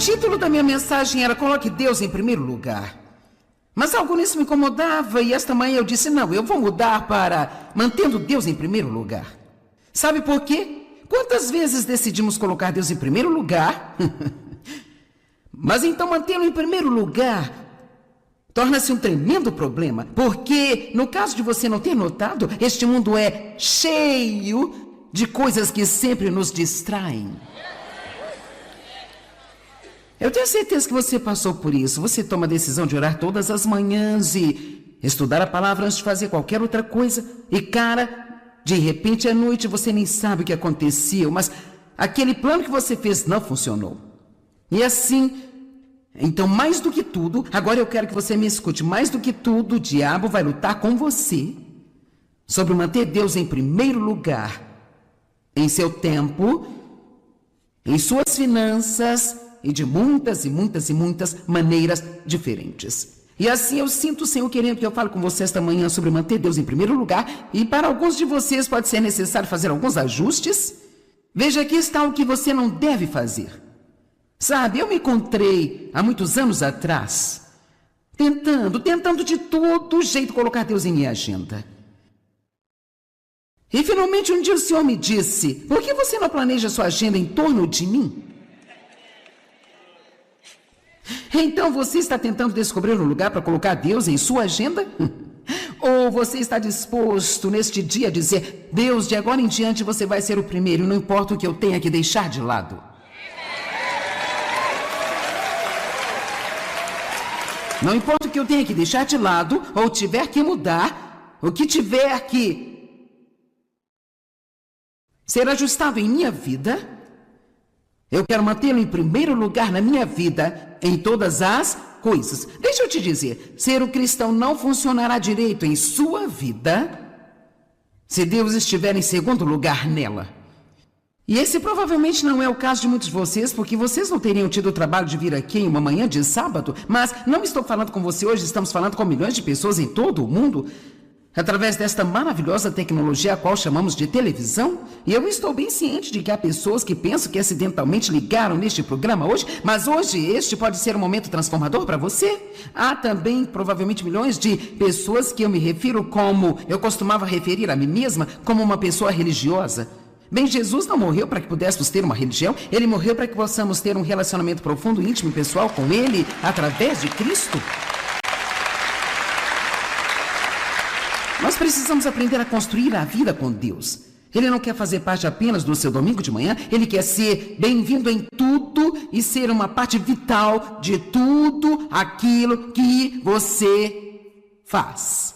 título da minha mensagem era Coloque Deus em primeiro lugar. Mas algo nisso me incomodava e esta manhã eu disse, não, eu vou mudar para Mantendo Deus em primeiro lugar. Sabe por quê? Quantas vezes decidimos colocar Deus em primeiro lugar? Mas então mantê-lo em primeiro lugar torna-se um tremendo problema, porque no caso de você não ter notado, este mundo é cheio de coisas que sempre nos distraem. Eu tenho certeza que você passou por isso. Você toma a decisão de orar todas as manhãs e estudar a palavra antes de fazer qualquer outra coisa. E de repente à noite você nem sabe o que aconteceu, mas aquele plano que você fez não funcionou. E assim, então mais do que tudo, agora eu quero que você me escute, mais do que tudo, o diabo vai lutar com você sobre manter Deus em primeiro lugar, em seu tempo, em suas finanças, e de muitas e muitas e muitas maneiras diferentes. E assim eu sinto o Senhor querendo que eu fale com você esta manhã sobre manter Deus em primeiro lugar. E para alguns de vocês pode ser necessário fazer alguns ajustes. Veja, aqui está o que você não deve fazer. Sabe, eu me encontrei há muitos anos atrás tentando de todo jeito colocar Deus em minha agenda. E finalmente um dia o Senhor me disse, por que você não planeja sua agenda em torno de mim? Então você está tentando descobrir um lugar para colocar Deus em sua agenda? Ou você está disposto neste dia a dizer, Deus, de agora em diante você vai ser o primeiro, não importa o que eu tenha que deixar de lado? Não importa o que eu tenha que deixar de lado, ou tiver que mudar, o que tiver que ser ajustado em minha vida, eu quero mantê-lo em primeiro lugar na minha vida, em todas as coisas. Deixa eu te dizer, ser um cristão não funcionará direito em sua vida se Deus estiver em segundo lugar nela. E esse provavelmente não é o caso de muitos de vocês, porque vocês não teriam tido o trabalho de vir aqui em uma manhã de sábado, mas não estou falando com você hoje, estamos falando com milhões de pessoas em todo o mundo, através desta maravilhosa tecnologia a qual chamamos de televisão. E eu estou bem ciente de que há pessoas que pensam que acidentalmente ligaram neste programa hoje, mas hoje este pode ser um momento transformador para você. Há também provavelmente milhões de pessoas que eu me refiro como, eu costumava referir a mim mesma como uma pessoa religiosa. Bem, Jesus não morreu para que pudéssemos ter uma religião, ele morreu para que possamos ter um relacionamento profundo, íntimo e pessoal com ele através de Cristo. Nós precisamos aprender a construir a vida com Deus. Ele não quer fazer parte apenas do seu domingo de manhã, ele quer ser bem-vindo em tudo e ser uma parte vital de tudo aquilo que você faz.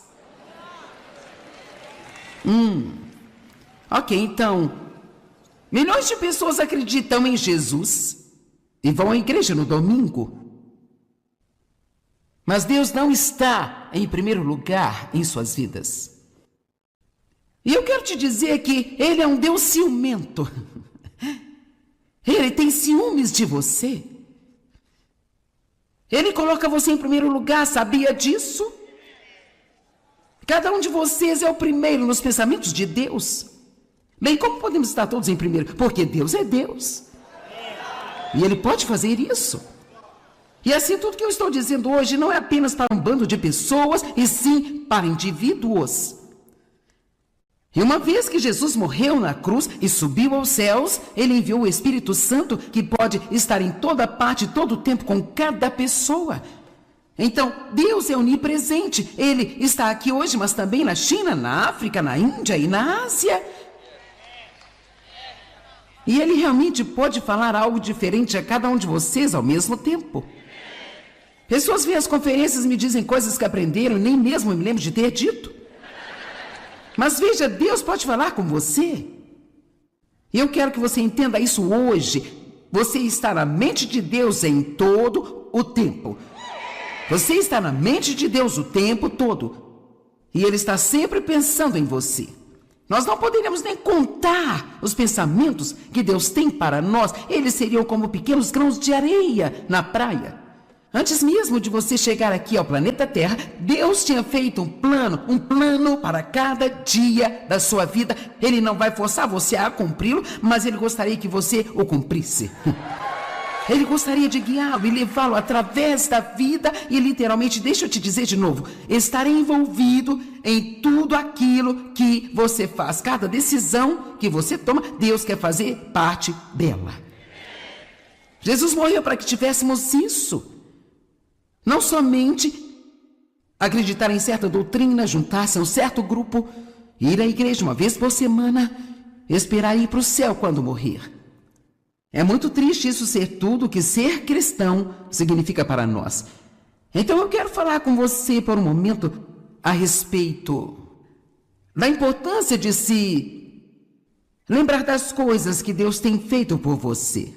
Ok, então, milhões de pessoas acreditam em Jesus e vão à igreja no domingo. Mas Deus não está em primeiro lugar em suas vidas. E eu quero te dizer que Ele é um Deus ciumento. Ele tem ciúmes de você. Ele coloca você em primeiro lugar, sabia disso? Cada um de vocês é o primeiro nos pensamentos de Deus. Bem, como podemos estar todos em primeiro? Porque Deus é Deus. E Ele pode fazer isso. E assim, tudo que eu estou dizendo hoje não é apenas para um bando de pessoas, e sim para indivíduos. E uma vez que Jesus morreu na cruz e subiu aos céus, Ele enviou o Espírito Santo, que pode estar em toda parte, todo o tempo, com cada pessoa. Então, Deus é onipresente. Ele está aqui hoje, mas também na China, na África, na Índia e na Ásia. E Ele realmente pode falar algo diferente a cada um de vocês ao mesmo tempo. Pessoas vêm às conferências e me dizem coisas que aprenderam, nem mesmo me lembro de ter dito. Mas veja, Deus pode falar com você. E eu quero que você entenda isso hoje. Você está na mente de Deus em todo o tempo. Você está na mente de Deus o tempo todo. E Ele está sempre pensando em você. Nós não poderíamos nem contar os pensamentos que Deus tem para nós. Eles seriam como pequenos grãos de areia na praia. Antes mesmo de você chegar aqui ao planeta Terra, Deus tinha feito um plano para cada dia da sua vida. Ele não vai forçar você a cumpri-lo, mas Ele gostaria que você o cumprisse. Ele gostaria de guiá-lo e levá-lo através da vida e literalmente, deixa eu te dizer de novo, estar envolvido em tudo aquilo que você faz. Cada decisão que você toma, Deus quer fazer parte dela. Jesus morreu para que tivéssemos isso. Não somente acreditar em certa doutrina, juntar-se a um certo grupo, ir à igreja uma vez por semana, esperar ir para o céu quando morrer. É muito triste isso ser tudo que ser cristão significa para nós. Então eu quero falar com você por um momento a respeito da importância de se lembrar das coisas que Deus tem feito por você.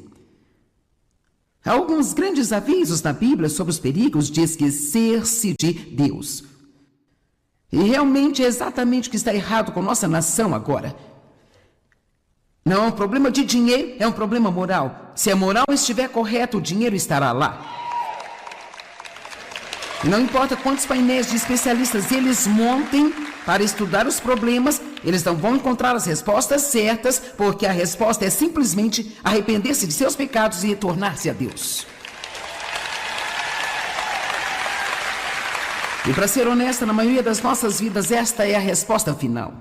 Há alguns grandes avisos na Bíblia sobre os perigos de esquecer-se de Deus. E realmente é exatamente o que está errado com nossa nação agora. Não é um problema de dinheiro, é um problema moral. Se a moral estiver correta, o dinheiro estará lá. E não importa quantos painéis de especialistas eles montem para estudar os problemas, eles não vão encontrar as respostas certas, porque a resposta é simplesmente arrepender-se de seus pecados e retornar-se a Deus. E para ser honesta, na maioria das nossas vidas, esta é a resposta final.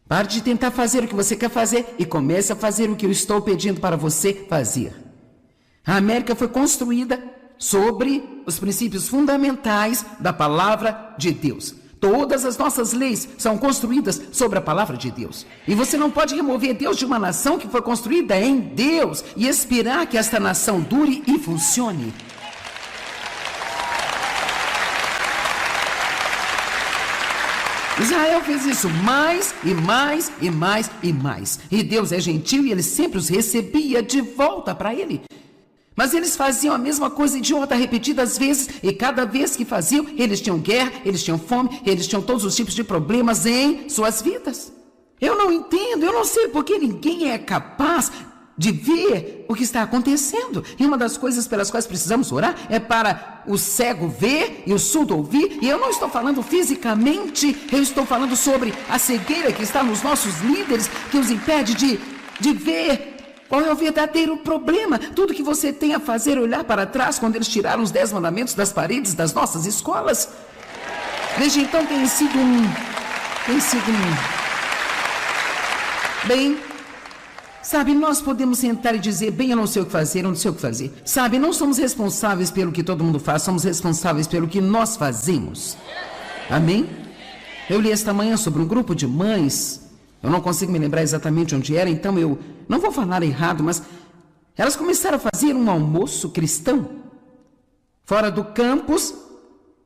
Pare de tentar fazer o que você quer fazer e comece a fazer o que eu estou pedindo para você fazer. A América foi construída sobre os princípios fundamentais da palavra de Deus. Todas as nossas leis são construídas sobre a palavra de Deus. E você não pode remover Deus de uma nação que foi construída em Deus e esperar que esta nação dure e funcione. Israel fez isso mais e mais e mais e mais. E Deus é gentil e ele sempre os recebia de volta para ele. Mas eles faziam a mesma coisa idiota repetidas vezes. E cada vez que faziam, eles tinham guerra, eles tinham fome, eles tinham todos os tipos de problemas em suas vidas. Eu não entendo, eu não sei porque ninguém é capaz de ver o que está acontecendo. E uma das coisas pelas quais precisamos orar é para o cego ver e o surdo ouvir. E eu não estou falando fisicamente, eu estou falando sobre a cegueira que está nos nossos líderes, que os impede de ver qual é o verdadeiro problema. Tudo que você tem a fazer é olhar para trás quando eles tiraram os 10 mandamentos das paredes das nossas escolas. Desde então tem sido Bem, sabe, nós podemos sentar e dizer, bem, eu não sei o que fazer, eu não sei o que fazer. Sabe, não somos responsáveis pelo que todo mundo faz, somos responsáveis pelo que nós fazemos. Amém? Eu li esta manhã sobre um grupo de mães, eu não consigo me lembrar exatamente onde era, então eu não vou falar errado, mas elas começaram a fazer um almoço cristão, fora do campus,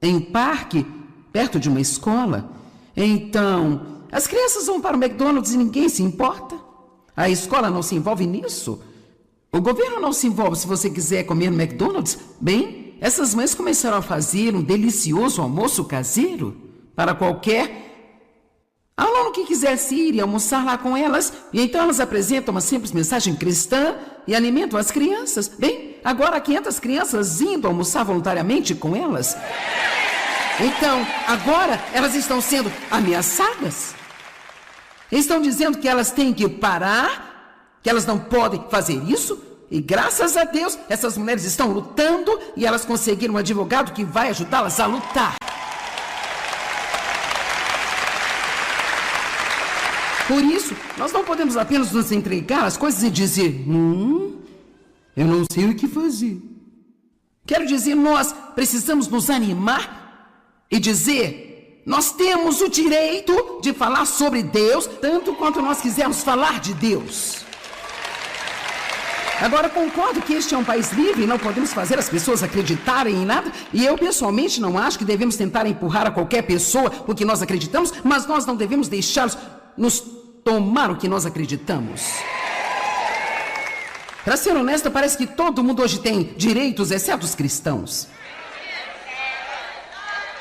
em um parque, perto de uma escola. Então, as crianças vão para o McDonald's e ninguém se importa. A escola não se envolve nisso. O governo não se envolve se você quiser comer no McDonald's. Bem, essas mães começaram a fazer um delicioso almoço caseiro para qualquer aluno que quisesse ir e almoçar lá com elas. E então elas apresentam uma simples mensagem cristã e alimentam as crianças. Bem, agora 500 crianças indo almoçar voluntariamente com elas. Então, agora elas estão sendo ameaçadas. Estão dizendo que elas têm que parar, que elas não podem fazer isso. E graças a Deus, essas mulheres estão lutando e elas conseguiram um advogado que vai ajudá-las a lutar. Por isso, nós não podemos apenas nos entregar às coisas e dizer, eu não sei o que fazer. Quero dizer, nós precisamos nos animar e dizer, nós temos o direito de falar sobre Deus, tanto quanto nós quisermos falar de Deus. Agora, concordo que este é um país livre e não podemos fazer as pessoas acreditarem em nada. E eu, pessoalmente, não acho que devemos tentar empurrar a qualquer pessoa o que nós acreditamos, mas nós não devemos deixá-los nos tomar o que nós acreditamos. Para ser honesta, parece que todo mundo hoje tem direitos, exceto os cristãos.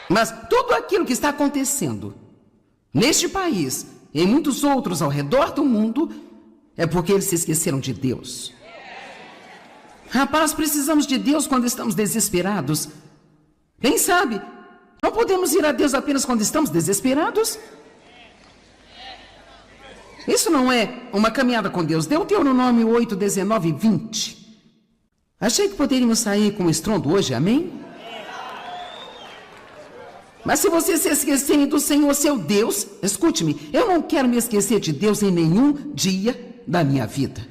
Mas tudo aquilo que está acontecendo neste país e em muitos outros ao redor do mundo é porque eles se esqueceram de Deus. Rapaz, precisamos de Deus quando estamos desesperados. Quem sabe, não podemos ir a Deus apenas quando estamos desesperados? Isso não é uma caminhada com Deus. Deuteronômio 8, 19 e 20. Achei que poderíamos sair com estrondo hoje, amém? Mas se vocês se esquecerem do Senhor, seu Deus, escute-me, eu não quero me esquecer de Deus em nenhum dia da minha vida.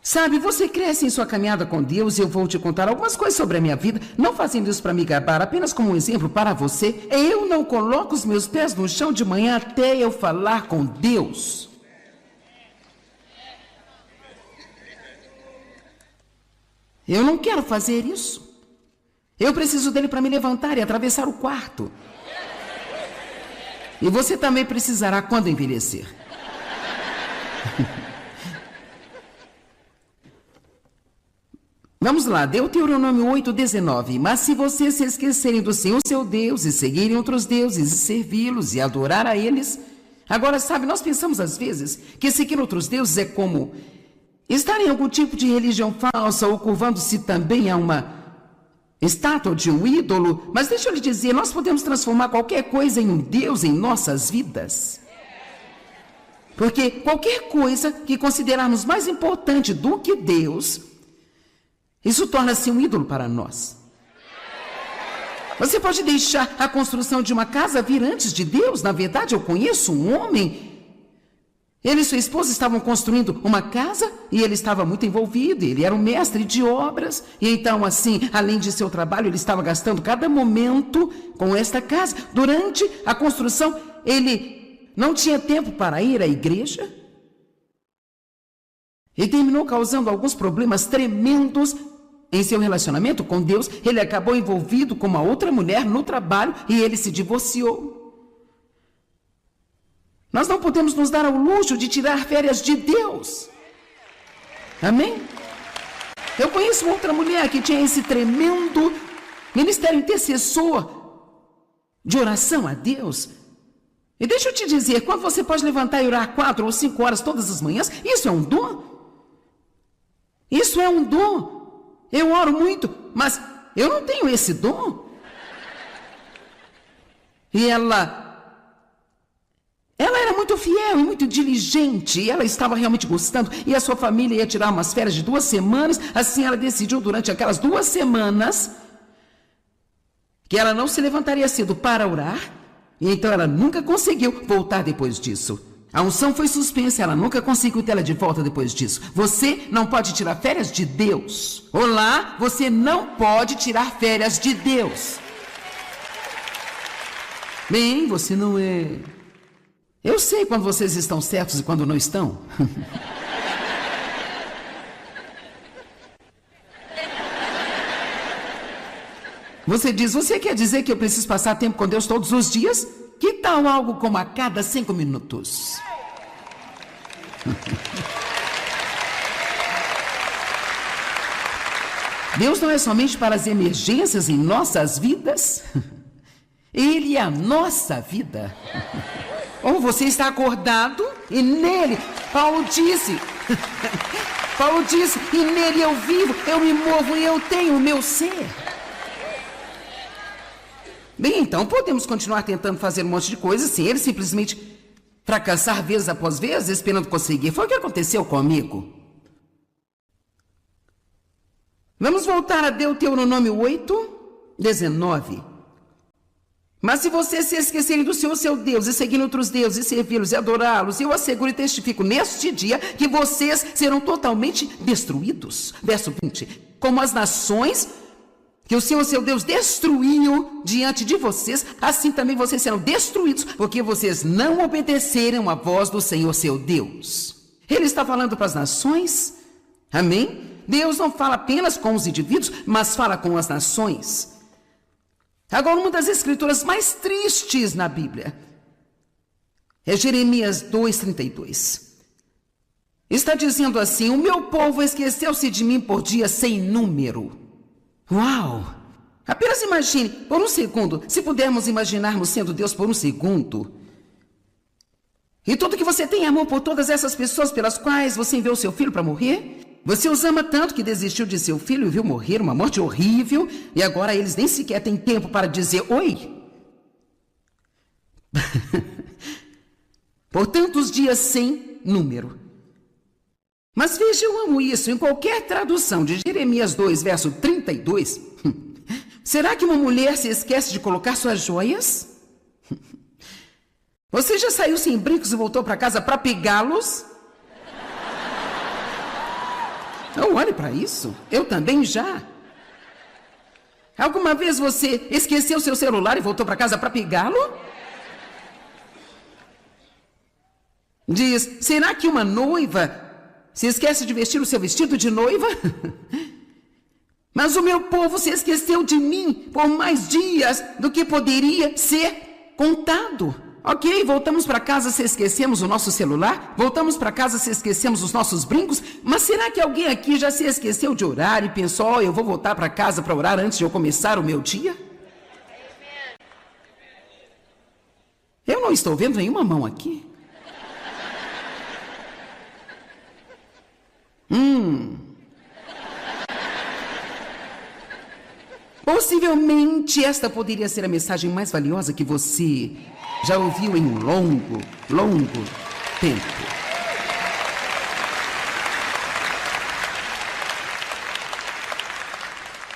Sabe, você cresce em sua caminhada com Deus e eu vou te contar algumas coisas sobre a minha vida, não fazendo isso para me gabar, apenas como um exemplo para você. Eu não coloco os meus pés no chão de manhã até eu falar com Deus. Eu não quero fazer isso. Eu preciso dele para me levantar e atravessar o quarto. E você também precisará quando envelhecer. Vamos lá, Deuteronômio 8:19. Mas se vocês se esquecerem do Senhor seu Deus e seguirem outros deuses e servi-los e adorar a eles... Agora, sabe, nós pensamos às vezes que seguir outros deuses é como estar em algum tipo de religião falsa ou curvando-se também a uma estátua de um ídolo. Mas deixa eu lhe dizer, nós podemos transformar qualquer coisa em um Deus em nossas vidas. Porque qualquer coisa que considerarmos mais importante do que Deus... isso torna-se um ídolo para nós. Você pode deixar a construção de uma casa vir antes de Deus? Na verdade, eu conheço um homem. Ele e sua esposa estavam construindo uma casa e ele estava muito envolvido. Ele era um mestre de obras. E então, assim, além de seu trabalho, ele estava gastando cada momento com esta casa. Durante a construção, ele não tinha tempo para ir à igreja. E terminou causando alguns problemas tremendos em seu relacionamento com Deus. Ele acabou envolvido com uma outra mulher no trabalho e ele se divorciou. Nós não podemos nos dar ao luxo de tirar férias de Deus. Amém? Eu conheço outra mulher que tinha esse tremendo ministério intercessor de oração a Deus. E deixa eu te dizer, quando você pode levantar e orar 4 ou 5 horas todas as manhãs, isso é um dom. Isso é um dom. Eu oro muito, mas eu não tenho esse dom. E ela era muito fiel e muito diligente. E ela estava realmente gostando. E a sua família ia tirar umas férias de 2 semanas. Assim ela decidiu durante aquelas 2 semanas que ela não se levantaria cedo para orar. E então ela nunca conseguiu voltar depois disso. A unção foi suspensa, ela nunca conseguiu tê-la de volta depois disso. Você não pode tirar férias de Deus. Olá, você não pode tirar férias de Deus. Bem, você não é... Eu sei quando vocês estão certos e quando não estão. Você diz, você quer dizer que eu preciso passar tempo com Deus todos os dias? Que tal algo como a cada 5 minutos? Deus não é somente para as emergências em nossas vidas. Ele é a nossa vida. Ou você está acordado e nele, Paulo disse, e nele eu vivo, eu me movo e eu tenho o meu ser. Bem, então podemos continuar tentando fazer um monte de coisas sem ele simplesmente fracassar vezes após vezes, esperando conseguir. Foi o que aconteceu comigo. Vamos voltar a Deuteronômio 8:19. Mas se vocês se esquecerem do Senhor, seu Deus, e seguirem outros deuses, e servi-los e adorá-los, eu asseguro e testifico neste dia que vocês serão totalmente destruídos. Verso 20. Como as nações que o Senhor, seu Deus, destruiu diante de vocês, assim também vocês serão destruídos, porque vocês não obedeceram à voz do Senhor, seu Deus. Ele está falando para as nações, amém? Deus não fala apenas com os indivíduos, mas fala com as nações. Agora, uma das escrituras mais tristes na Bíblia é Jeremias 2:32. Está dizendo assim, o meu povo esqueceu-se de mim por dias sem número. Uau! Apenas imagine, por um segundo, se pudermos imaginarmos sendo Deus por um segundo. E tudo que você tem amor por todas essas pessoas pelas quais você enviou seu filho para morrer? Você os ama tanto que desistiu de seu filho e viu morrer uma morte horrível, e agora eles nem sequer têm tempo para dizer oi. Por tantos dias sem número. Mas veja, eu amo isso. Em qualquer tradução de Jeremias 2, verso 32, será que uma mulher se esquece de colocar suas joias? Você já saiu sem brincos e voltou para casa para pegá-los? Não olhe para isso. Eu também já. Alguma vez você esqueceu seu celular e voltou para casa para pegá-lo? Diz, será que uma noiva se esquece de vestir o seu vestido de noiva? Mas o meu povo se esqueceu de mim por mais dias do que poderia ser contado. Ok, voltamos para casa se esquecemos o nosso celular, voltamos para casa se esquecemos os nossos brincos, mas será que alguém aqui já se esqueceu de orar e pensou, eu vou voltar para casa para orar antes de eu começar o meu dia? Eu não estou vendo nenhuma mão aqui. Possivelmente esta poderia ser a mensagem mais valiosa que você já ouviu em um longo tempo.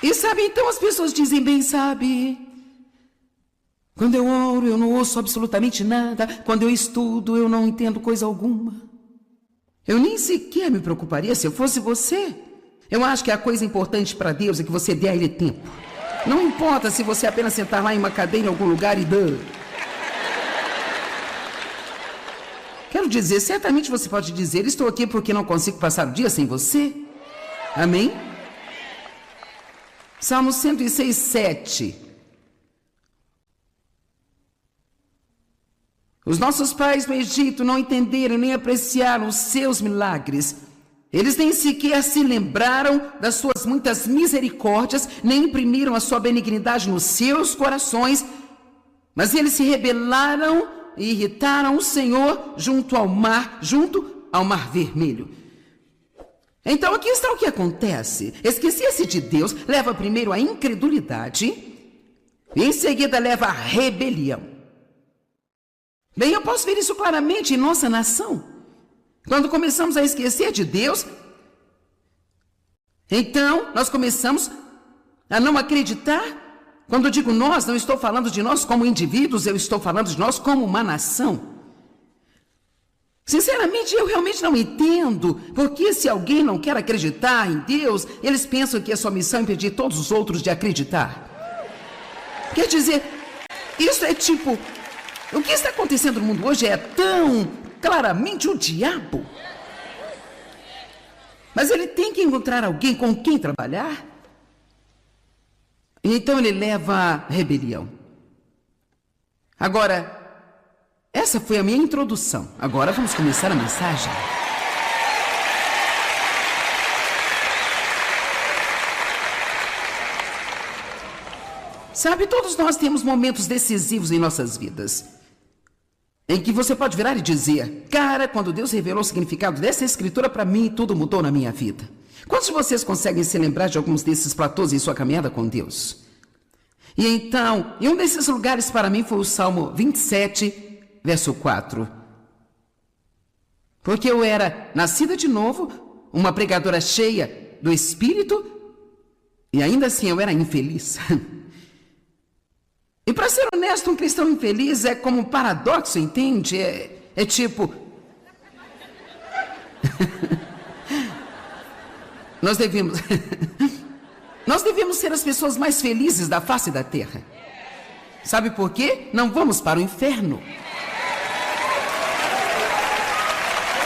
E sabe, então as pessoas dizem, bem, sabe, quando eu oro eu não ouço absolutamente nada, quando eu estudo eu não entendo coisa alguma. Eu nem sequer me preocuparia se eu fosse você. Eu acho que a coisa importante para Deus é que você dê a Ele tempo. Não importa se você apenas sentar lá em uma cadeira em algum lugar e dar. Quero dizer, certamente você pode dizer, estou aqui porque não consigo passar o dia sem você. Amém? Salmo 106, 7. Os nossos pais no Egito não entenderam nem apreciaram os seus milagres. Eles nem sequer se lembraram das suas muitas misericórdias, nem imprimiram a sua benignidade nos seus corações, mas eles se rebelaram e irritaram o Senhor junto ao mar vermelho. Então aqui está o que acontece. Esquecer-se de Deus leva primeiro à incredulidade e em seguida leva à rebelião. Bem, eu posso ver isso claramente em nossa nação. Quando começamos a esquecer de Deus, então nós começamos a não acreditar. Quando eu digo nós, não estou falando de nós como indivíduos, eu estou falando de nós como uma nação. Sinceramente, eu realmente não entendo porque se alguém não quer acreditar em Deus, eles pensam que a sua missão é impedir todos os outros de acreditar. Quer dizer, isso é tipo, o que está acontecendo no mundo hoje é tão claramente o diabo. Mas ele tem que encontrar alguém com quem trabalhar. Então ele leva à rebelião. Agora, essa foi a minha introdução. Agora vamos começar a mensagem. Sabe, todos nós temos momentos decisivos em nossas vidas, em que você pode virar e dizer, cara, quando Deus revelou o significado dessa escritura para mim, tudo mudou na minha vida. Quantos de vocês conseguem se lembrar de alguns desses platôs em sua caminhada com Deus? E então, em um desses lugares para mim foi o Salmo 27, verso 4. Porque eu era nascida de novo, uma pregadora cheia do Espírito, e ainda assim eu era infeliz. E para ser honesto, um cristão infeliz é como um paradoxo, entende? É tipo... Nós devemos ser as pessoas mais felizes da face da terra. Sabe por quê? Não vamos para o inferno.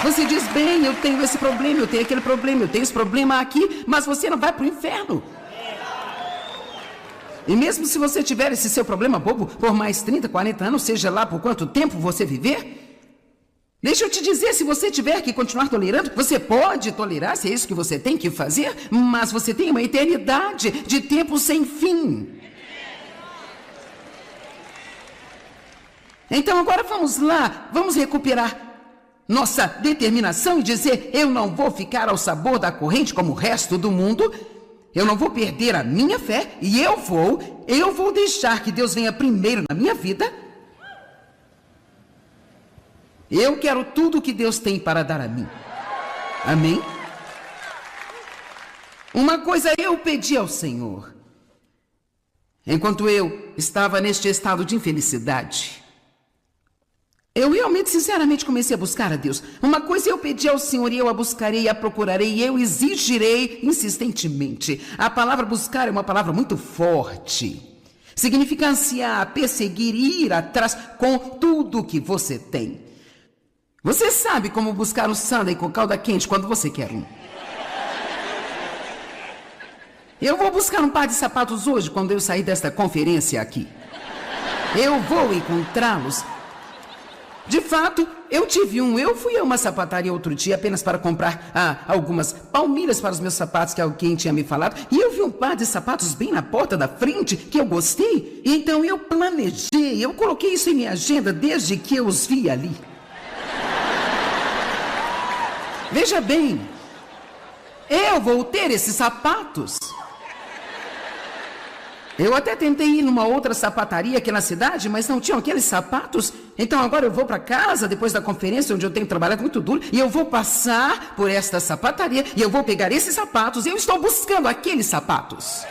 Você diz, bem, eu tenho esse problema, eu tenho aquele problema, eu tenho esse problema aqui, mas você não vai para o inferno. E mesmo se você tiver esse seu problema bobo por mais 30, 40 anos, seja lá por quanto tempo você viver, deixa eu te dizer, se você tiver que continuar tolerando, você pode tolerar, se é isso que você tem que fazer, mas você tem uma eternidade de tempo sem fim. Então agora vamos lá, vamos recuperar nossa determinação e dizer, eu não vou ficar ao sabor da corrente como o resto do mundo. Eu não vou perder a minha fé e eu vou deixar que Deus venha primeiro na minha vida. Eu quero tudo que Deus tem para dar a mim. Amém? Uma coisa eu pedi ao Senhor, enquanto eu estava neste estado de infelicidade. Eu realmente, sinceramente, comecei a buscar a Deus. Uma coisa eu pedi ao Senhor e eu a buscarei, a procurarei, e eu exigirei insistentemente. A palavra buscar é uma palavra muito forte. Significa ansiar, perseguir e ir atrás com tudo que você tem. Você sabe como buscar o sundae com calda quente quando você quer um. Eu vou buscar um par de sapatos hoje quando eu sair desta conferência aqui. Eu vou encontrá-los. De fato, eu fui a uma sapataria outro dia apenas para comprar algumas palmilhas para os meus sapatos que alguém tinha me falado. E eu vi um par de sapatos bem na porta da frente que eu gostei. E então eu planejei, eu coloquei isso em minha agenda desde que eu os vi ali. Veja bem, eu vou ter esses sapatos. Eu até tentei ir numa outra sapataria aqui na cidade, mas não tinham aqueles sapatos. Então agora eu vou para casa, depois da conferência, onde eu tenho trabalhado muito duro, e eu vou passar por esta sapataria, e eu vou pegar esses sapatos, e eu estou buscando aqueles sapatos.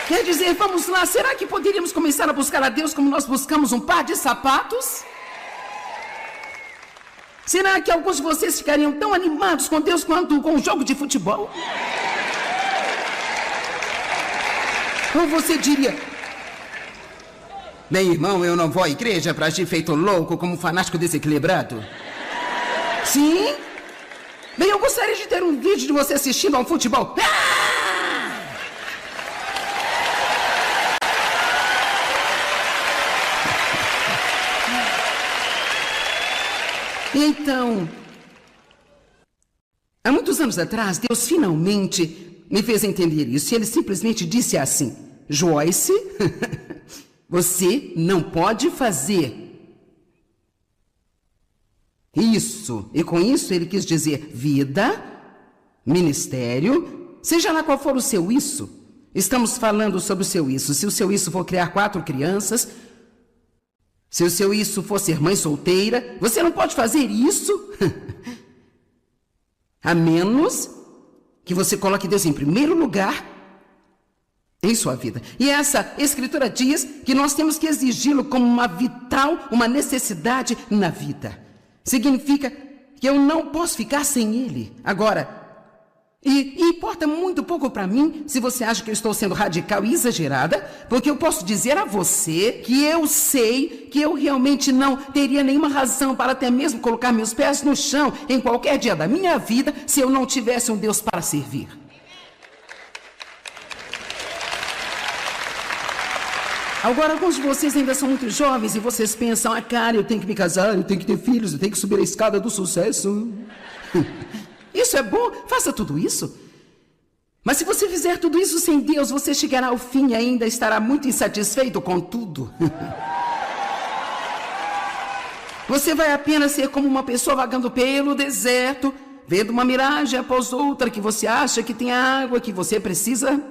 Quer dizer, vamos lá, será que poderíamos começar a buscar a Deus como nós buscamos um par de sapatos? Será que alguns de vocês ficariam tão animados com Deus quanto com um jogo de futebol? Ou você diria: bem, irmão, eu não vou à igreja para agir feito louco como um fanático desequilibrado. Sim? Bem, eu gostaria de ter um vídeo de você assistindo a um futebol. Então, há muitos anos atrás, Deus finalmente me fez entender isso. E ele simplesmente disse assim: Joyce, você não pode fazer isso. E com isso ele quis dizer vida, ministério, seja lá qual for o seu isso. Estamos falando sobre o seu isso. Se o seu isso for criar 4 crianças, se o seu isso for ser mãe solteira, você não pode fazer isso, a menos que você coloque Deus em primeiro lugar em sua vida. E essa escritura diz que nós temos que exigi-lo como uma vital, uma necessidade na vida. Significa que eu não posso ficar sem ele. Agora, e importa muito pouco para mim se você acha que eu estou sendo radical e exagerada, porque eu posso dizer a você que eu sei que eu realmente não teria nenhuma razão para até mesmo colocar meus pés no chão em qualquer dia da minha vida se eu não tivesse um Deus para servir. Agora, alguns de vocês ainda são muito jovens e vocês pensam: cara, eu tenho que me casar, eu tenho que ter filhos, eu tenho que subir a escada do sucesso. Isso é bom, faça tudo isso. Mas se você fizer tudo isso sem Deus, você chegará ao fim e ainda estará muito insatisfeito com tudo. Você vai apenas ser como uma pessoa vagando pelo deserto, vendo uma miragem após outra que você acha que tem a água que você precisa.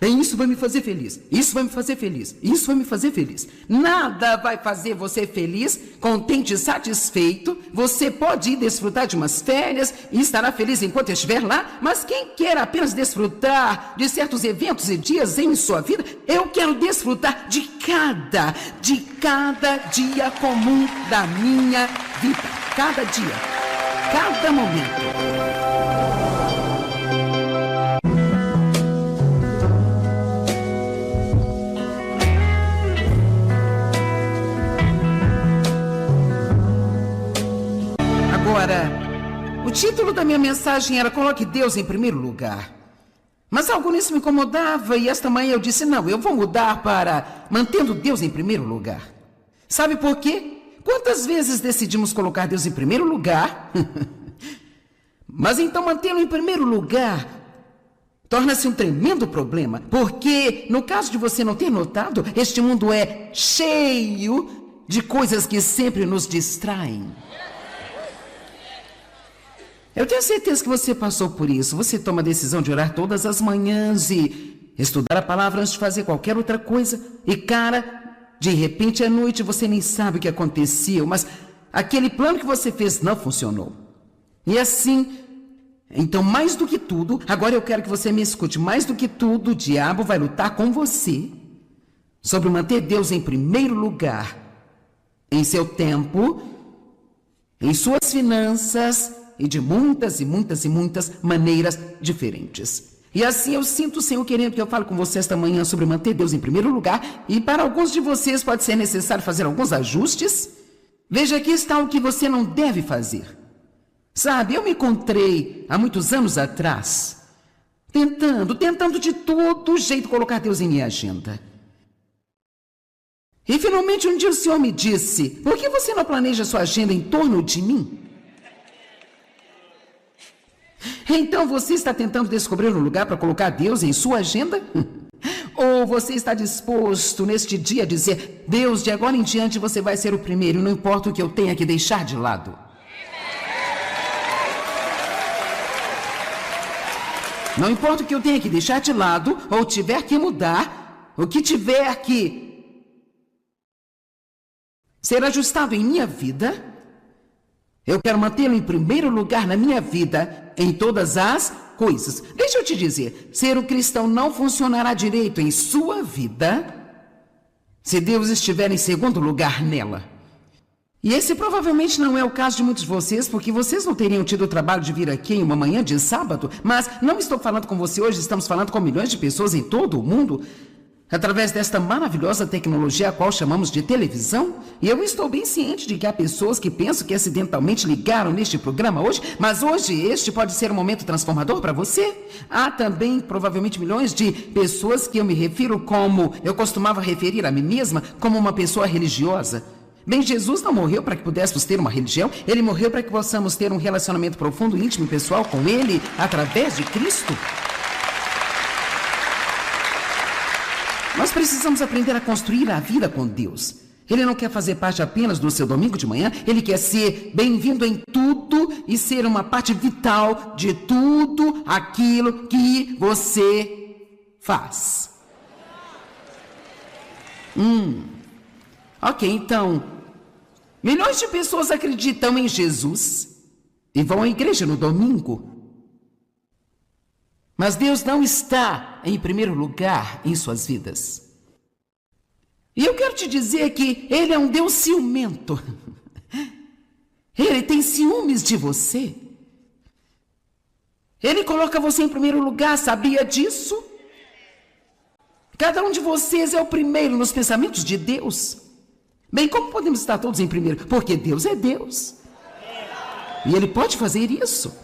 Bem, isso vai me fazer feliz, isso vai me fazer feliz, isso vai me fazer feliz. Nada vai fazer você feliz, contente e satisfeito. Você pode ir desfrutar de umas férias e estará feliz enquanto estiver lá, mas quem quer apenas desfrutar de certos eventos e dias em sua vida, eu quero desfrutar de cada dia comum da minha vida. Cada dia, cada momento. Agora, o título da minha mensagem era Coloque Deus em primeiro lugar. Mas algo nisso me incomodava e esta manhã eu disse: não, eu vou mudar para Mantendo Deus em primeiro lugar. Sabe por quê? Quantas vezes decidimos colocar Deus em primeiro lugar? Mas então mantê-lo em primeiro lugar torna-se um tremendo problema. Porque, no caso de você não ter notado, este mundo é cheio de coisas que sempre nos distraem. Eu tenho certeza que você passou por isso. Você toma a decisão de orar todas as manhãs e estudar a palavra antes de fazer qualquer outra coisa. E de repente à noite você nem sabe o que aconteceu, mas aquele plano que você fez não funcionou. E assim, então mais do que tudo, agora eu quero que você me escute, mais do que tudo, o diabo vai lutar com você sobre manter Deus em primeiro lugar, em seu tempo, em suas finanças e de muitas e muitas e muitas maneiras diferentes. E assim eu sinto o Senhor querendo que eu fale com você esta manhã sobre manter Deus em primeiro lugar. E para alguns de vocês pode ser necessário fazer alguns ajustes. Veja, aqui está o que você não deve fazer. Sabe, eu me encontrei há muitos anos atrás, tentando de todo jeito colocar Deus em minha agenda. E finalmente um dia o Senhor me disse: por que você não planeja sua agenda em torno de mim? Então você está tentando descobrir um lugar para colocar Deus em sua agenda? Ou você está disposto neste dia a dizer: Deus, de agora em diante você vai ser o primeiro, não importa o que eu tenha que deixar de lado? Não importa o que eu tenha que deixar de lado ou tiver que mudar, o que tiver que ser ajustado em minha vida, eu quero mantê-lo em primeiro lugar na minha vida, em todas as coisas. Deixa eu te dizer, ser um cristão não funcionará direito em sua vida se Deus estiver em segundo lugar nela. E esse provavelmente não é o caso de muitos de vocês, porque vocês não teriam tido o trabalho de vir aqui em uma manhã de sábado, mas não estou falando com você hoje, estamos falando com milhões de pessoas em todo o mundo, através desta maravilhosa tecnologia a qual chamamos de televisão. E eu estou bem ciente de que há pessoas que pensam que acidentalmente ligaram neste programa hoje, mas hoje este pode ser um momento transformador para você. Há também provavelmente milhões de pessoas que eu me refiro como, eu costumava referir a mim mesma, como uma pessoa religiosa. Bem, Jesus não morreu para que pudéssemos ter uma religião, ele morreu para que possamos ter um relacionamento profundo, íntimo e pessoal com ele, através de Cristo. Nós precisamos aprender a construir a vida com Deus. Ele não quer fazer parte apenas do seu domingo de manhã, ele quer ser bem-vindo em tudo e ser uma parte vital de tudo aquilo que você faz. Ok, então, milhões de pessoas acreditam em Jesus e vão à igreja no domingo. Mas Deus não está em primeiro lugar em suas vidas. E eu quero te dizer que Ele é um Deus ciumento. Ele tem ciúmes de você. Ele coloca você em primeiro lugar, sabia disso? Cada um de vocês é o primeiro nos pensamentos de Deus. Bem, como podemos estar todos em primeiro? Porque Deus é Deus. E Ele pode fazer isso.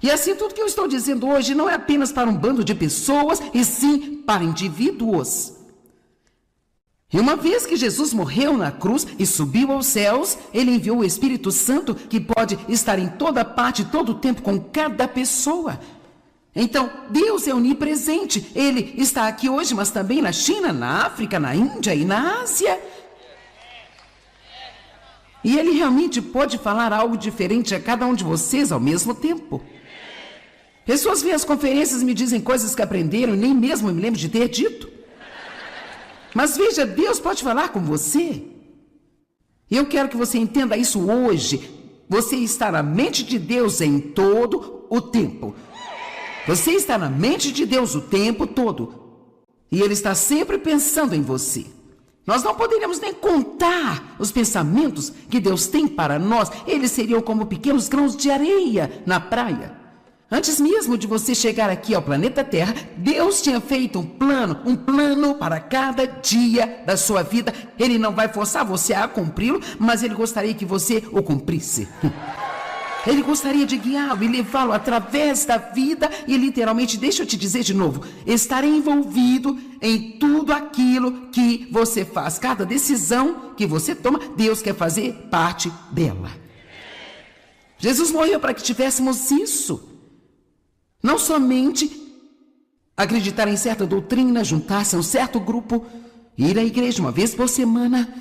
E assim, tudo que eu estou dizendo hoje não é apenas para um bando de pessoas, e sim para indivíduos. E uma vez que Jesus morreu na cruz e subiu aos céus, Ele enviou o Espírito Santo, que pode estar em toda parte, todo o tempo, com cada pessoa. Então, Deus é onipresente. Ele está aqui hoje, mas também na China, na África, na Índia e na Ásia. E Ele realmente pode falar algo diferente a cada um de vocês ao mesmo tempo. Pessoas vêm às conferências e me dizem coisas que aprenderam e nem mesmo me lembro de ter dito. Mas veja, Deus pode falar com você. E eu quero que você entenda isso hoje. Você está na mente de Deus em todo o tempo. Você está na mente de Deus o tempo todo. E Ele está sempre pensando em você. Nós não poderíamos nem contar os pensamentos que Deus tem para nós. Eles seriam como pequenos grãos de areia na praia. Antes mesmo de você chegar aqui ao planeta Terra, Deus tinha feito um plano para cada dia da sua vida. Ele não vai forçar você a cumpri-lo, mas Ele gostaria que você o cumprisse. Ele gostaria de guiá-lo e levá-lo através da vida e literalmente, deixa eu te dizer de novo, estar envolvido em tudo aquilo que você faz. Cada decisão que você toma, Deus quer fazer parte dela. Jesus morreu para que tivéssemos isso. Não somente acreditar em certa doutrina, juntar-se a um certo grupo, ir à igreja uma vez por semana,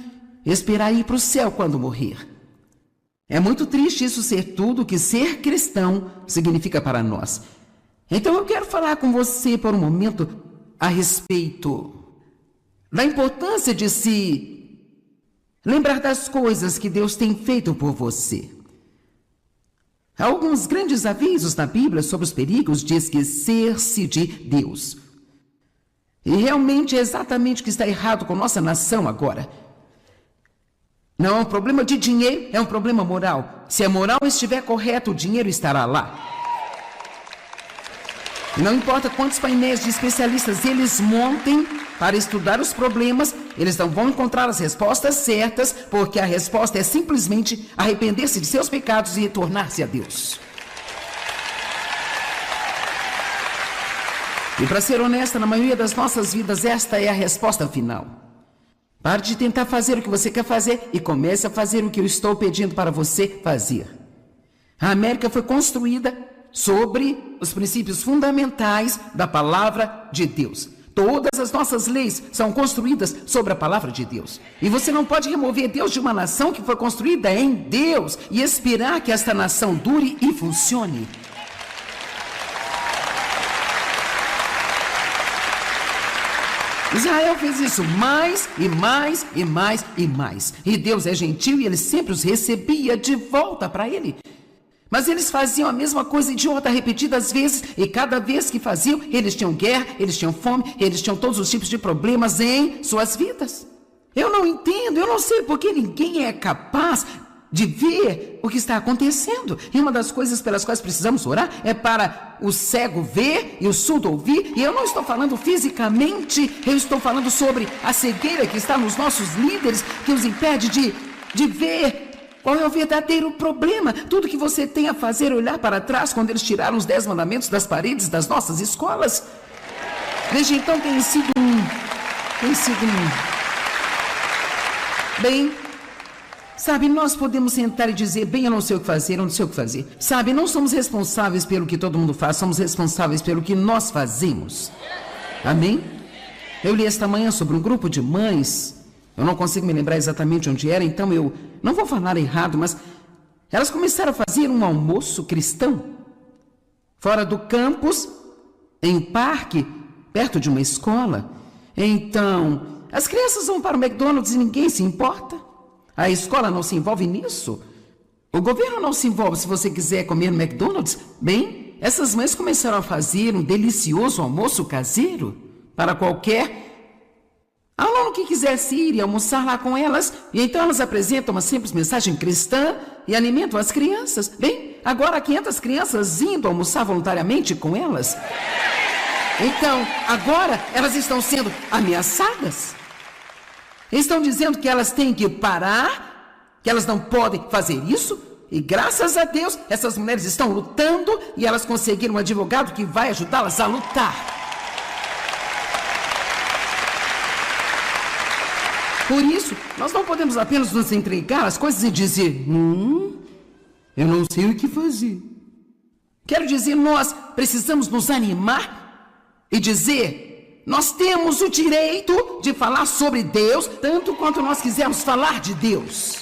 esperar ir para o céu quando morrer. É muito triste isso ser tudo que ser cristão significa para nós. Então eu quero falar com você por um momento a respeito da importância de se lembrar das coisas que Deus tem feito por você. Há alguns grandes avisos na Bíblia sobre os perigos de esquecer-se de Deus. E realmente é exatamente o que está errado com nossa nação agora. Não é um problema de dinheiro, é um problema moral. Se a moral estiver correta, o dinheiro estará lá. E não importa quantos painéis de especialistas eles montem para estudar os problemas, eles não vão encontrar as respostas certas, porque a resposta é simplesmente arrepender-se de seus pecados e retornar-se a Deus. E para ser honesta, na maioria das nossas vidas, esta é a resposta final. Pare de tentar fazer o que você quer fazer e comece a fazer o que eu estou pedindo para você fazer. A América foi construída sobre os princípios fundamentais da palavra de Deus. Todas as nossas leis são construídas sobre a palavra de Deus. E você não pode remover Deus de uma nação que foi construída em Deus e esperar que esta nação dure e funcione. Israel fez isso mais e mais e mais e mais. E Deus é gentil e ele sempre os recebia de volta para ele. Mas eles faziam a mesma coisa idiota repetidas vezes, e cada vez que faziam, eles tinham guerra, eles tinham fome, eles tinham todos os tipos de problemas em suas vidas. Eu não entendo, eu não sei por que ninguém é capaz de ver o que está acontecendo. E uma das coisas pelas quais precisamos orar é para o cego ver e o surdo ouvir. E eu não estou falando fisicamente, eu estou falando sobre a cegueira que está nos nossos líderes, que os impede de ver qual é o verdadeiro problema. Tudo que você tem a fazer é olhar para trás quando eles tiraram os 10 mandamentos das paredes das nossas escolas. Desde então tem sido Bem, sabe, nós podemos sentar e dizer, bem, eu não sei o que fazer, eu não sei o que fazer. Sabe, não somos responsáveis pelo que todo mundo faz, somos responsáveis pelo que nós fazemos. Amém? Eu li esta manhã sobre um grupo de mães. Eu não consigo me lembrar exatamente onde era, então eu não vou falar errado, mas elas começaram a fazer um almoço cristão fora do campus, em um parque, perto de uma escola. Então, as crianças vão para o McDonald's e ninguém se importa. A escola não se envolve nisso. O governo não se envolve se você quiser comer no McDonald's. Bem, essas mães começaram a fazer um delicioso almoço caseiro para qualquer aluno que quisesse ir e almoçar lá com elas. E então elas apresentam uma simples mensagem cristã e alimentam as crianças. Bem, agora 500 crianças indo almoçar voluntariamente com elas. Então, agora elas estão sendo ameaçadas. Estão dizendo que elas têm que parar, que elas não podem fazer isso. E graças a Deus, essas mulheres estão lutando e elas conseguiram um advogado que vai ajudá-las a lutar. Por isso, nós não podemos apenas nos entregar às coisas e dizer, eu não sei o que fazer. Quero dizer, nós precisamos nos animar e dizer, nós temos o direito de falar sobre Deus, tanto quanto nós quisermos falar de Deus.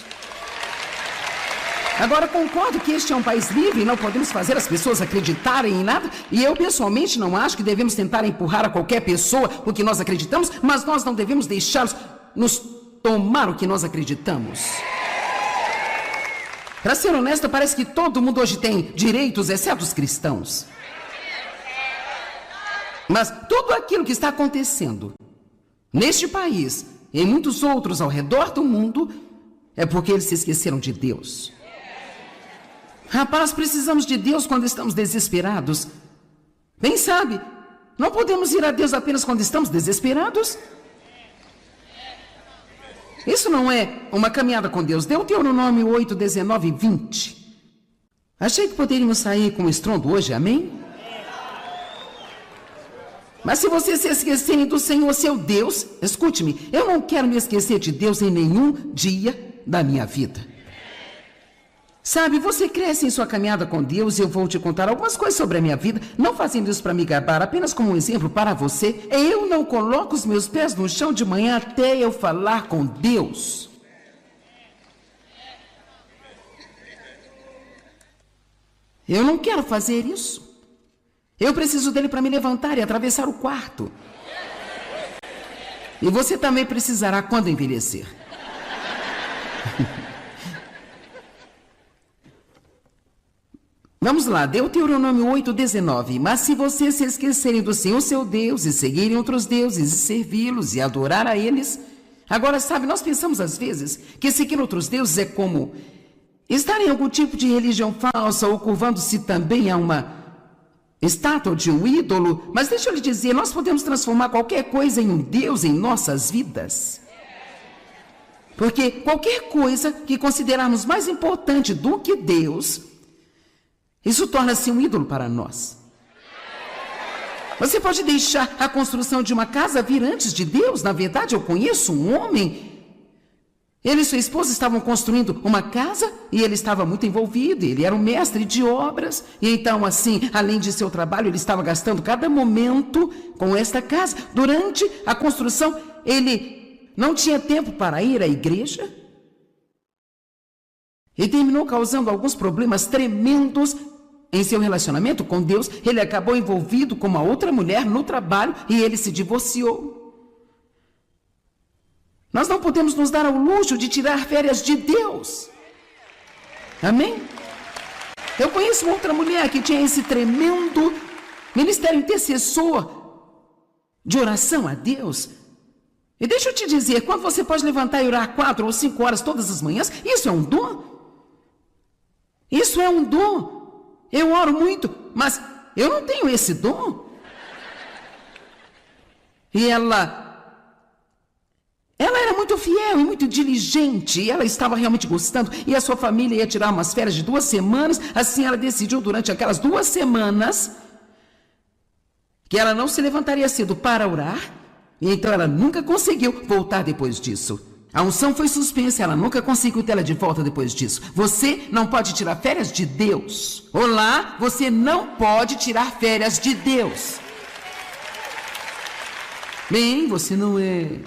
Agora, concordo que este é um país livre e não podemos fazer as pessoas acreditarem em nada. E eu, pessoalmente, não acho que devemos tentar empurrar a qualquer pessoa o que nós acreditamos, mas nós não devemos deixá-los nos tomar o que nós acreditamos. Para ser honesto, parece que todo mundo hoje tem direitos, exceto os cristãos. Mas tudo aquilo que está acontecendo neste país e em muitos outros ao redor do mundo é porque eles se esqueceram de Deus. Rapaz, precisamos de Deus quando estamos desesperados. Bem sabe, não podemos ir a Deus apenas quando estamos desesperados. Isso não é uma caminhada com Deus. Deuteronômio 8, 19 e 20. Achei que poderíamos sair com estrondo hoje, amém? Mas se você se esquecer do Senhor, seu Deus, escute-me, eu não quero me esquecer de Deus em nenhum dia da minha vida. Sabe, você cresce em sua caminhada com Deus e eu vou te contar algumas coisas sobre a minha vida, não fazendo isso para me gabar, apenas como um exemplo para você. Eu não coloco os meus pés no chão de manhã até eu falar com Deus. Eu não quero fazer isso. Eu preciso dele para me levantar e atravessar o quarto. E você também precisará quando envelhecer. Vamos lá, Deuteronômio 8:19. Mas se vocês se esquecerem do Senhor seu Deus e seguirem outros deuses e servi-los e adorar a eles... Agora, sabe, nós pensamos às vezes que seguir outros deuses é como estar em algum tipo de religião falsa ou curvando-se também a uma estátua de um ídolo. Mas deixa eu lhe dizer, nós podemos transformar qualquer coisa em um Deus em nossas vidas. Porque qualquer coisa que considerarmos mais importante do que Deus, isso torna-se um ídolo para nós. Você pode deixar a construção de uma casa vir antes de Deus? Na verdade, eu conheço um homem. Ele e sua esposa estavam construindo uma casa e ele estava muito envolvido. Ele era um mestre de obras. E então, assim, além de seu trabalho, ele estava gastando cada momento com esta casa. Durante a construção, ele não tinha tempo para ir à igreja. E terminou causando alguns problemas tremendos em seu relacionamento com Deus. Ele acabou envolvido com uma outra mulher no trabalho e ele se divorciou. Nós não podemos nos dar ao luxo de tirar férias de Deus. Amém? Eu conheço uma outra mulher que tinha esse tremendo ministério intercessor de oração a Deus. E deixa eu te dizer, quando você pode levantar e orar 4 ou 5 horas todas as manhãs, isso é um dom. Isso é um dom. Eu oro muito, mas eu não tenho esse dom. E ela era muito fiel e muito diligente. E ela estava realmente gostando. E a sua família ia tirar umas férias de 2 semanas. Assim ela decidiu durante aquelas 2 semanas que ela não se levantaria cedo para orar. E então ela nunca conseguiu voltar depois disso. A unção foi suspensa, ela nunca conseguiu tê-la de volta depois disso. Você não pode tirar férias de Deus. Olá, você não pode tirar férias de Deus. Bem, você não é...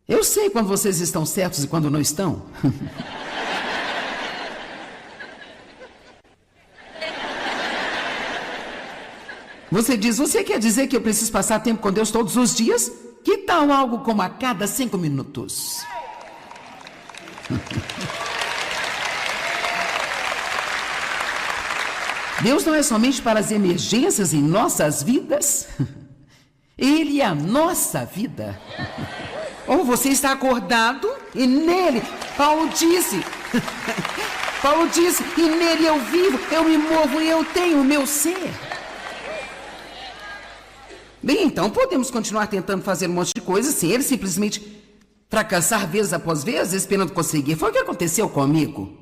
Eu sei quando vocês estão certos e quando não estão. Você diz, você quer dizer que eu preciso passar tempo com Deus todos os dias? Que tal algo como a cada 5 minutos? Deus não é somente para as emergências em nossas vidas. Ele é a nossa vida. Ou você está acordado e nele, Paulo disse, e nele eu vivo, eu me movo e eu tenho o meu ser. Bem, então podemos continuar tentando fazer um monte de coisas sem ele simplesmente fracassar vez após vez, esperando conseguir. Foi o que aconteceu comigo.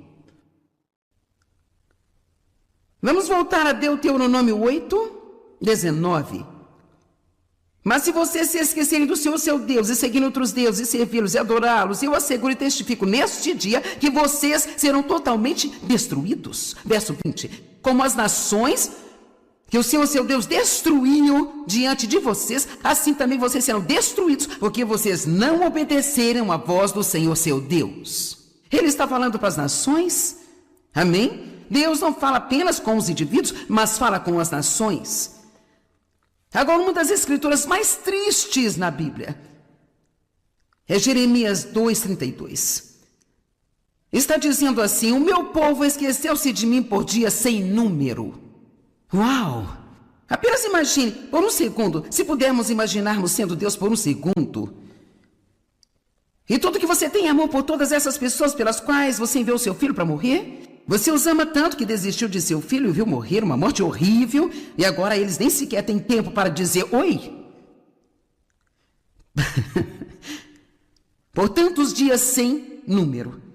Vamos voltar a Deuteronômio 8:19. Mas se vocês se esquecerem do Senhor, seu Deus, e seguirem outros deuses, e servi-los e adorá-los, eu asseguro e testifico neste dia que vocês serão totalmente destruídos. Verso 20. Como as nações que o Senhor, seu Deus, destruiu diante de vocês, assim também vocês serão destruídos, porque vocês não obedeceram à voz do Senhor, seu Deus. Ele está falando para as nações, amém? Deus não fala apenas com os indivíduos, mas fala com as nações. Agora, uma das escrituras mais tristes na Bíblia é Jeremias 2:32. Está dizendo assim, o meu povo esqueceu-se de mim por dias sem número. Uau! Apenas imagine, por um segundo, se pudermos imaginarmos sendo Deus por um segundo. E tudo que você tem amor por todas essas pessoas pelas quais você enviou seu filho para morrer? Você os ama tanto que desistiu de seu filho e viu morrer uma morte horrível, e agora eles nem sequer têm tempo para dizer oi? Por tantos dias sem número.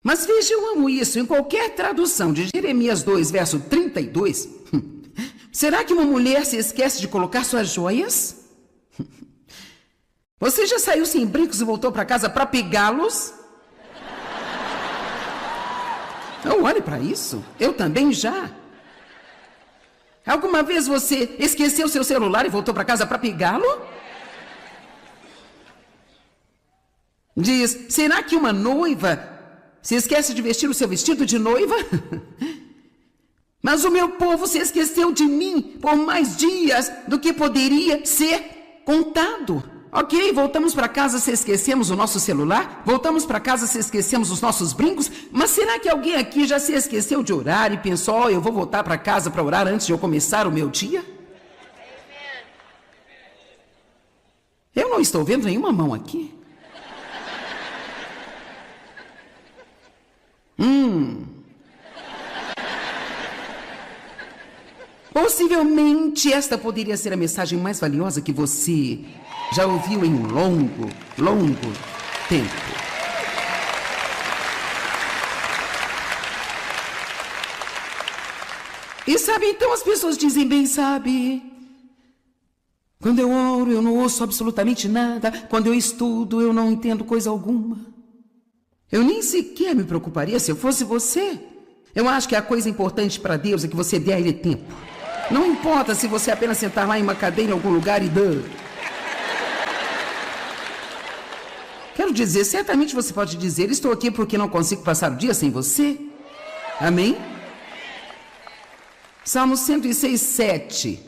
Mas veja, eu amo isso. Em qualquer tradução de Jeremias 2, verso 32, será que uma mulher se esquece de colocar suas joias? Você já saiu sem brincos e voltou para casa para pegá-los? Não olhe para isso. Eu também já. Alguma vez você esqueceu seu celular e voltou para casa para pegá-lo? Diz, será que uma noiva se esquece de vestir o seu vestido de noiva? Mas o meu povo se esqueceu de mim por mais dias do que poderia ser contado. Ok, voltamos para casa se esquecemos o nosso celular, voltamos para casa se esquecemos os nossos brincos, mas será que alguém aqui já se esqueceu de orar e pensou, eu vou voltar para casa para orar antes de eu começar o meu dia? Eu não estou vendo nenhuma mão aqui. Possivelmente esta poderia ser a mensagem mais valiosa que você já ouviu em um longo, longo tempo. E sabe, então as pessoas dizem bem, sabe, quando eu oro eu não ouço absolutamente nada, quando eu estudo eu não entendo coisa alguma. Eu nem sequer me preocuparia se eu fosse você. Eu acho que a coisa importante para Deus é que você dê a Ele tempo. Não importa se você apenas sentar lá em uma cadeira em algum lugar e dar. Quero dizer, certamente você pode dizer, estou aqui porque não consigo passar o dia sem você. Amém? Salmo 106, 7.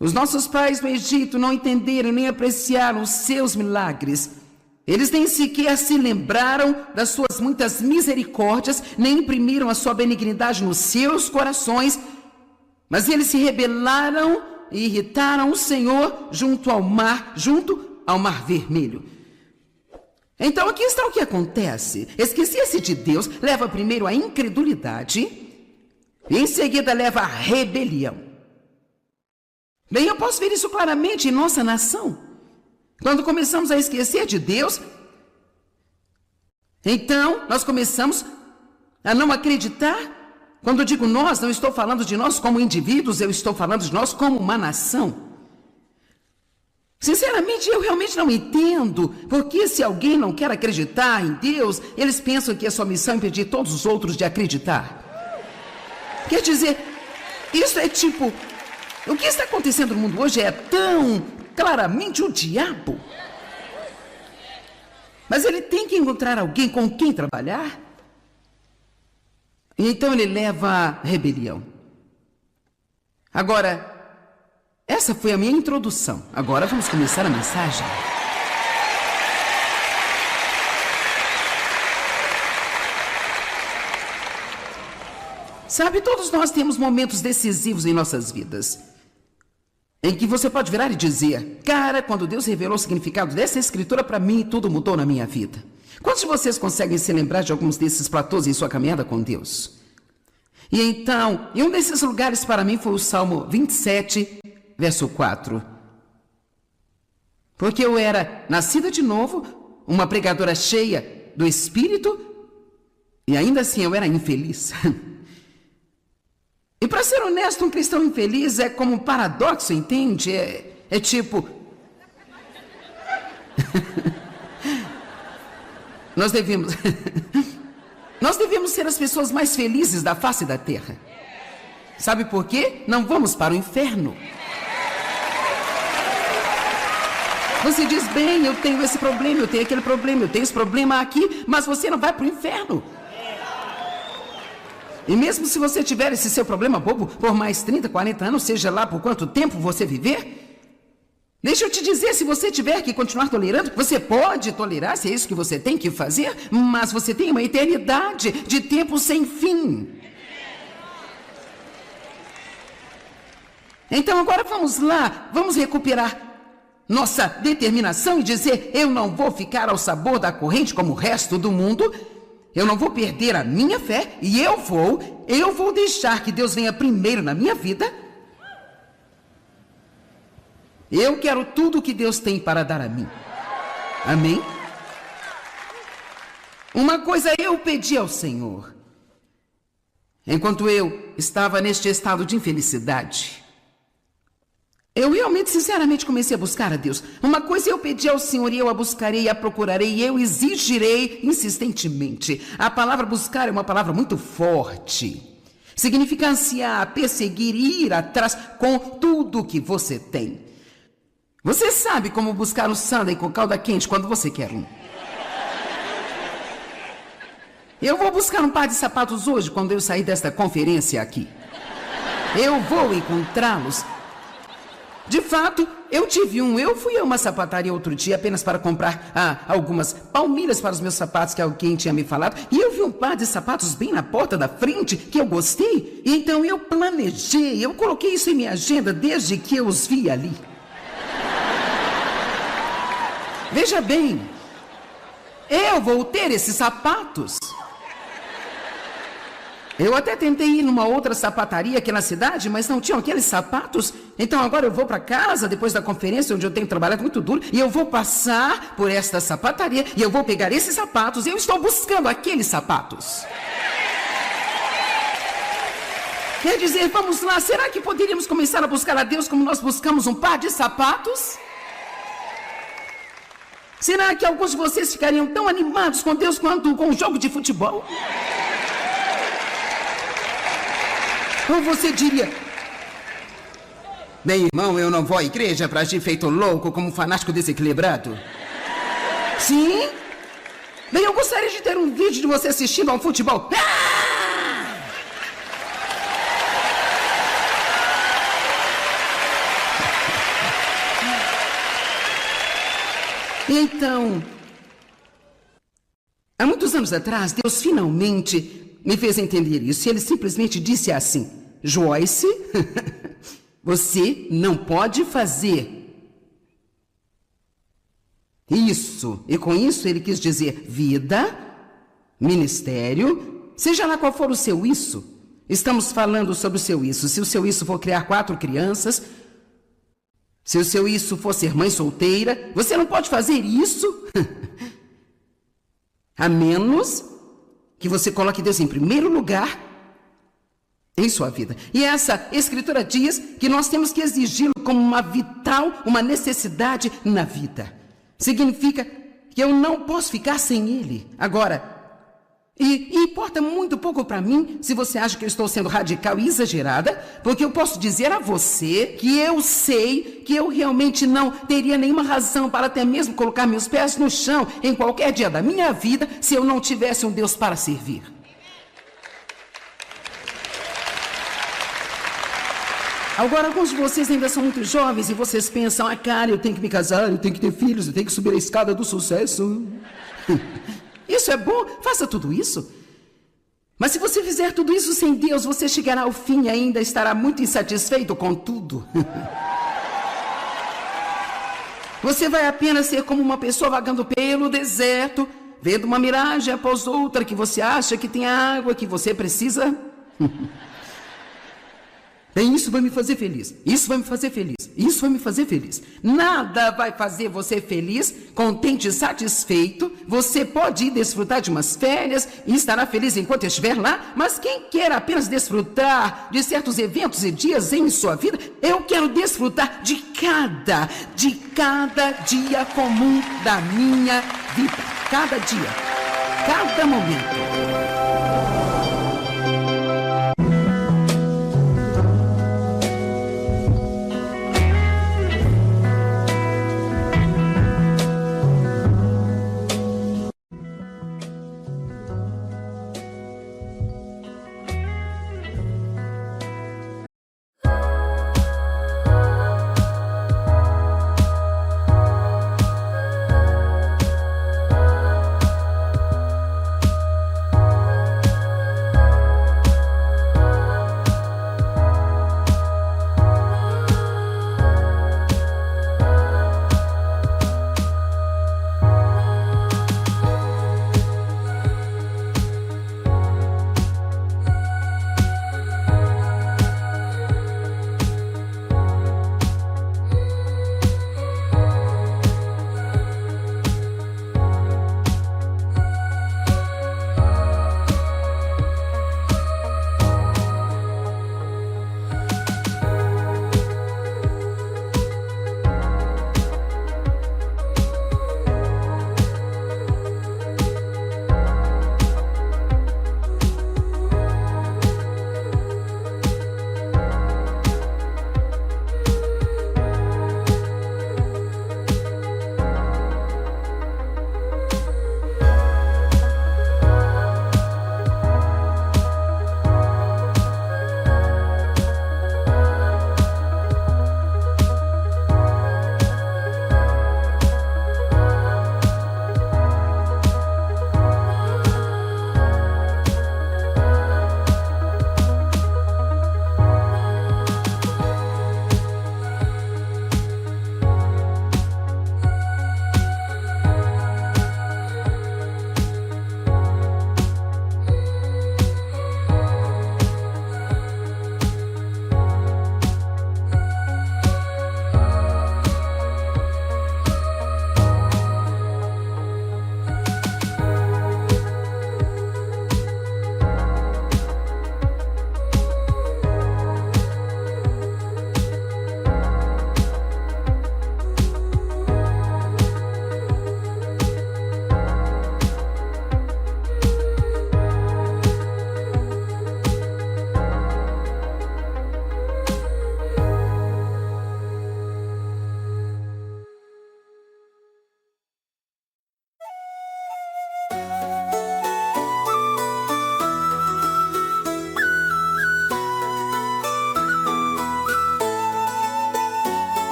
Os nossos pais no Egito não entenderam nem apreciaram os seus milagres. Eles nem sequer se lembraram das suas muitas misericórdias, nem imprimiram a sua benignidade nos seus corações, mas eles se rebelaram e irritaram o Senhor junto ao mar vermelho. Então aqui está o que acontece. Esquecer-se de Deus leva primeiro à incredulidade e em seguida leva à rebelião. Bem, eu posso ver isso claramente em nossa nação. Quando começamos a esquecer de Deus, então nós começamos a não acreditar. Quando eu digo nós, não estou falando de nós como indivíduos, eu estou falando de nós como uma nação. Sinceramente, eu realmente não entendo porque se alguém não quer acreditar em Deus, eles pensam que é sua missão impedir todos os outros de acreditar. Quer dizer, isso é tipo, o que está acontecendo no mundo hoje é tão claramente o diabo. Mas ele tem que encontrar alguém com quem trabalhar. E então ele leva à rebelião. Agora, essa foi a minha introdução. Agora vamos começar a mensagem. Sabe, todos nós temos momentos decisivos em nossas vidas, em que você pode virar e dizer, cara, quando Deus revelou o significado dessa escritura para mim, tudo mudou na minha vida. Quantos de vocês conseguem se lembrar de alguns desses platôs em sua caminhada com Deus? E então, um desses lugares para mim foi o Salmo 27, verso 4. Porque eu era nascida de novo, uma pregadora cheia do Espírito, e ainda assim eu era infeliz. E para ser honesto, um cristão infeliz é como um paradoxo, entende? É tipo... Nós devemos ser as pessoas mais felizes da face da terra. Sabe por quê? Não vamos para o inferno. Você diz, bem, eu tenho esse problema, eu tenho aquele problema, eu tenho esse problema aqui, mas você não vai para o inferno. E mesmo se você tiver esse seu problema bobo por mais 30, 40 anos, seja lá por quanto tempo você viver, deixa eu te dizer, se você tiver que continuar tolerando, você pode tolerar, se é isso que você tem que fazer, mas você tem uma eternidade de tempo sem fim. Então agora vamos lá, vamos recuperar nossa determinação e dizer, eu não vou ficar ao sabor da corrente como o resto do mundo. Eu não vou perder a minha fé e eu vou deixar que Deus venha primeiro na minha vida. Eu quero tudo que Deus tem para dar a mim. Amém? Uma coisa eu pedi ao Senhor. Enquanto eu estava neste estado de infelicidade, eu realmente, sinceramente, comecei a buscar a Deus. Uma coisa eu pedi ao Senhor e eu a buscarei, a procurarei e eu exigirei insistentemente. A palavra buscar é uma palavra muito forte. Significa ansiar, perseguir e ir atrás com tudo que você tem. Você sabe como buscar um sundae com calda quente quando você quer um. Eu vou buscar um par de sapatos hoje quando eu sair desta conferência aqui. Eu vou encontrá-los. De fato, eu tive um. Eu fui a uma sapataria outro dia apenas para comprar algumas palmilhas para os meus sapatos que alguém tinha me falado. E eu vi um par de sapatos bem na porta da frente que eu gostei. E então eu planejei, eu coloquei isso em minha agenda desde que eu os vi ali. Veja bem, eu vou ter esses sapatos. Eu até tentei ir numa outra sapataria aqui na cidade, mas não tinham aqueles sapatos. Então agora eu vou para casa, depois da conferência, onde eu tenho trabalhado muito duro, e eu vou passar por esta sapataria, e eu vou pegar esses sapatos, e eu estou buscando aqueles sapatos. Quer dizer, vamos lá, será que poderíamos começar a buscar a Deus como nós buscamos um par de sapatos? Será que alguns de vocês ficariam tão animados com Deus quanto com um jogo de futebol? Ou você diria: bem, irmão, eu não vou à igreja para agir feito louco como um fanático desequilibrado? Sim? Bem, eu gostaria de ter um vídeo de você assistindo ao futebol. Então, há muitos anos atrás, Deus finalmente me fez entender isso. E ele simplesmente disse assim: Joyce, você não pode fazer isso. E com isso ele quis dizer vida, ministério, seja lá qual for o seu isso. Estamos falando sobre o seu isso. Se o seu isso for criar 4 crianças, se o seu isso for ser mãe solteira, você não pode fazer isso. A menos que você coloque Deus em primeiro lugar em sua vida. E essa escritura diz que nós temos que exigi-lo como uma vital, uma necessidade na vida. Significa que eu não posso ficar sem ele. Agora, e importa muito pouco para mim se você acha que eu estou sendo radical e exagerada, porque eu posso dizer a você que eu sei que eu realmente não teria nenhuma razão para até mesmo colocar meus pés no chão em qualquer dia da minha vida se eu não tivesse um Deus para servir. Agora, alguns de vocês ainda são muito jovens e vocês pensam: cara, eu tenho que me casar, eu tenho que ter filhos, eu tenho que subir a escada do sucesso. Isso é bom, faça tudo isso. Mas se você fizer tudo isso sem Deus, você chegará ao fim e ainda estará muito insatisfeito com tudo. Você vai apenas ser como uma pessoa vagando pelo deserto, vendo uma miragem após outra que você acha que tem a água que você precisa. Bem, isso vai me fazer feliz, isso vai me fazer feliz, isso vai me fazer feliz. Nada vai fazer você feliz, contente e satisfeito. Você pode ir desfrutar de umas férias e estará feliz enquanto estiver lá, mas quem quer apenas desfrutar de certos eventos e dias em sua vida, eu quero desfrutar de cada dia comum da minha vida. Cada dia, cada momento.